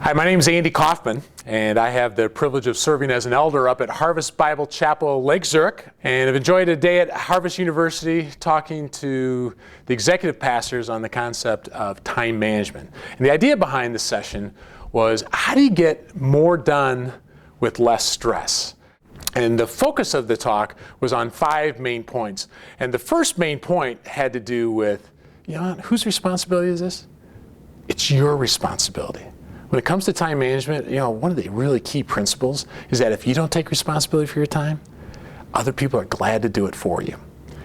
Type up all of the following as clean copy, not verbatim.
Hi, my name is AKaufman, and I have the privilege of serving as an elder up at Harvest Bible Chapel, Lake Zurich, and I've enjoyed a day at Harvest University talking to the executive pastors on the concept of time management. And the idea behind this session was, how do you get more done with less stress? And the focus of the talk was on 5 main points. And the first main point had to do with, whose responsibility is this? It's your responsibility. When it comes to time management, one of the really key principles is that if you don't take responsibility for your time, other people are glad to do it for you.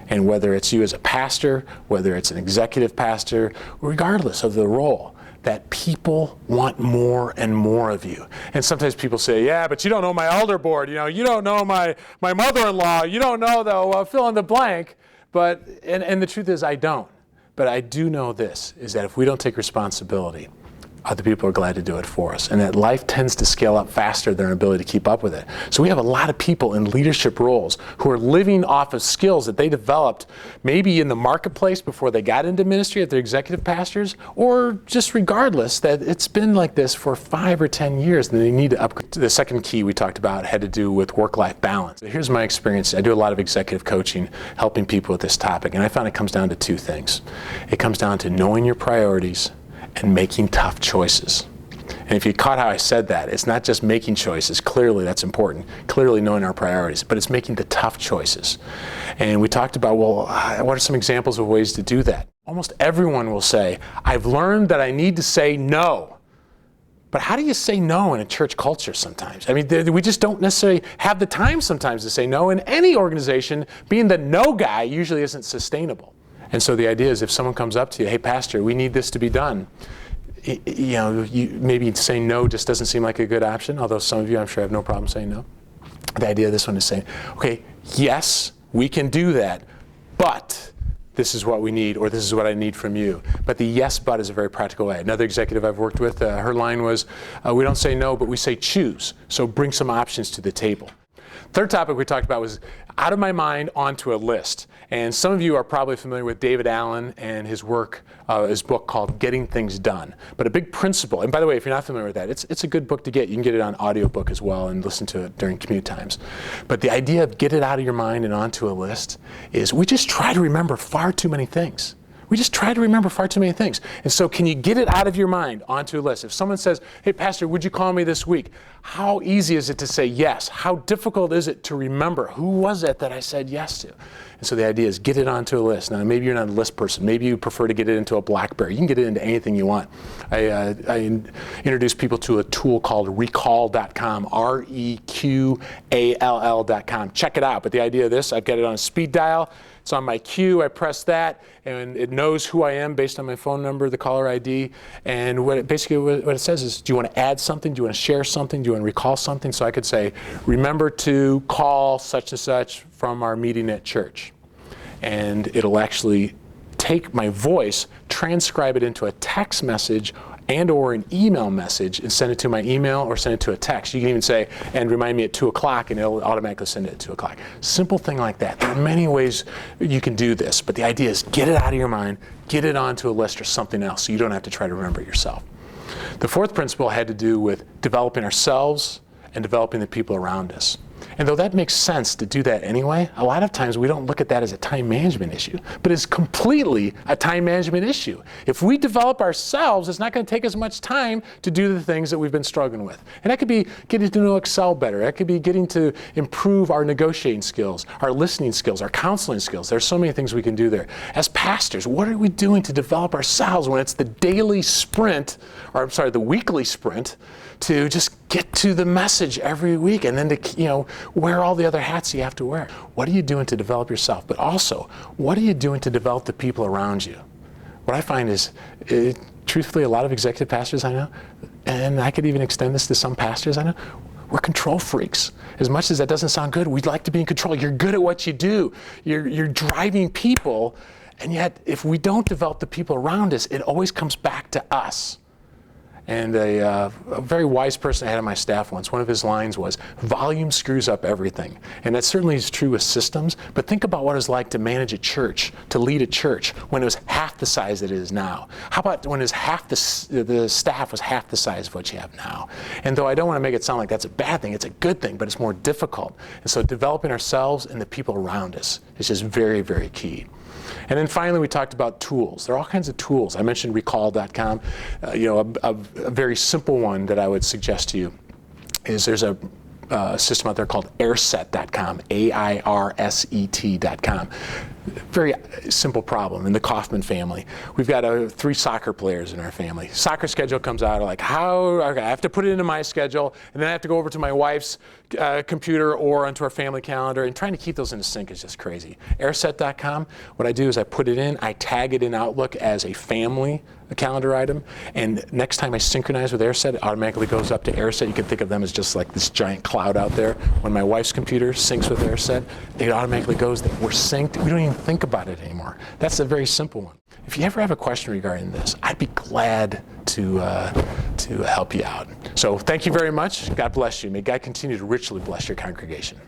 And whether it's you as a pastor, whether it's an executive pastor, regardless of the role, that people want more and more of you. And sometimes people say, yeah, but you don't know my elder board, you don't know my mother-in-law, you don't know the fill in the blank. But, and the truth is I don't. But I do know this, is that if we don't take responsibility, other people are glad to do it for us. And that life tends to scale up faster than our ability to keep up with it. So we have a lot of people in leadership roles who are living off of skills that they developed maybe in the marketplace before they got into ministry at their executive pastors, or just regardless, that it's been like this for 5 or 10 years and they need to upgrade. The second key we talked about had to do with work-life balance. Here's my experience. I do a lot of executive coaching, helping people with this topic, and I found it comes down to 2 things. It comes down to knowing your priorities and making tough choices. And if you caught how I said that, it's not just making choices. Clearly, that's important. Clearly knowing our priorities, but it's making the tough choices. And we talked about, well, what are some examples of ways to do that? Almost everyone will say, I've learned that I need to say no. But how do you say no in a church culture sometimes? I mean, we just don't necessarily have the time sometimes to say no. In any organization, being the no guy usually isn't sustainable. And so the idea is, if someone comes up to you, hey, pastor, we need this to be done, maybe saying no just doesn't seem like a good option, although some of you, I'm sure, have no problem saying no. The idea of this one is saying, okay, yes, we can do that, but this is what we need, or this is what I need from you. But the yes, but is a very practical way. Another executive I've worked with, her line was, we don't say no, but we say choose. So bring some options to the table. Third topic we talked about was out of my mind onto a list. And some of you are probably familiar with David Allen and his work, his book called Getting Things Done. But a big principle, and by the way, if you're not familiar with that, it's a good book to get. You can get it on audiobook as well and listen to it during commute times. But the idea of get it out of your mind and onto a list is we just try to remember far too many things. We just try to remember far too many things. And so can you get it out of your mind onto a list? If someone says, hey, pastor, would you call me this week? How easy is it to say yes? How difficult is it to remember who was it that I said yes to? And so the idea is get it onto a list. Now, maybe you're not a list person. Maybe you prefer to get it into a BlackBerry. You can get it into anything you want. I introduce people to a tool called recall.com, REQALL.com. Check it out. But the idea of this, I've got it on a speed dial. It's on my queue. I press that, and it knows who I am based on my phone number, the caller ID. And what it says is, do you want to add something? Do you want to share something? Do you want to recall something? So I could say, remember to call such and such from our meeting at church. And it'll actually take my voice, transcribe it into a text message and or an email message and send it to my email or send it to a text. You can even say, and remind me at 2 o'clock, and it'll automatically send it at 2 o'clock. Simple thing like that. There are many ways you can do this, but the idea is get it out of your mind, get it onto a list or something else so you don't have to try to remember it yourself. The fourth principle had to do with developing ourselves and developing the people around us. And though that makes sense to do that anyway, a lot of times we don't look at that as a time management issue, but it's completely a time management issue. If we develop ourselves, it's not going to take as much time to do the things that we've been struggling with. And that could be getting to know Excel better. That could be getting to improve our negotiating skills, our listening skills, our counseling skills. There's so many things we can do there. As pastors, what are we doing to develop ourselves when it's the daily sprint, or I'm sorry, the weekly sprint, to just get to the message every week, and then to wear all the other hats you have to wear. What are you doing to develop yourself? But also, what are you doing to develop the people around you? What I find is, truthfully, a lot of executive pastors I know, and I could even extend this to some pastors I know, we're control freaks. As much as that doesn't sound good, we'd like to be in control. You're good at what you do. You're driving people, and yet if we don't develop the people around us, it always comes back to us. And a very wise person I had on my staff once, one of his lines was, volume screws up everything. And that certainly is true with systems, but think about what it's like to manage a church, to lead a church when it was half the size that it is now. How about when it was the staff was half the size of what you have now? And though I don't want to make it sound like that's a bad thing, it's a good thing, but it's more difficult. And so developing ourselves and the people around us is just very, very key. And then finally, we talked about tools. There are all kinds of tools. I mentioned recall.com. A very simple one that I would suggest to you is there's a system out there called airset.com, AIRSET.com. Very simple problem in the Kaufman family. We've got 3 soccer players in our family. Soccer schedule comes out, like, okay, I have to put it into my schedule, and then I have to go over to my wife's computer or onto our family calendar, and trying to keep those in sync is just crazy. Airset.com, what I do is I put it in, I tag it in Outlook as a family calendar item, and next time I synchronize with Airset, it automatically goes up to Airset. You can think of them as just like this giant cloud out there. When my wife's computer syncs with Airset, it automatically goes there. We're synced. We don't even think about it anymore. That's a very simple one. If you ever have a question regarding this, I'd be glad to help you out. So thank you very much. God bless you. May God continue to richly bless your congregation.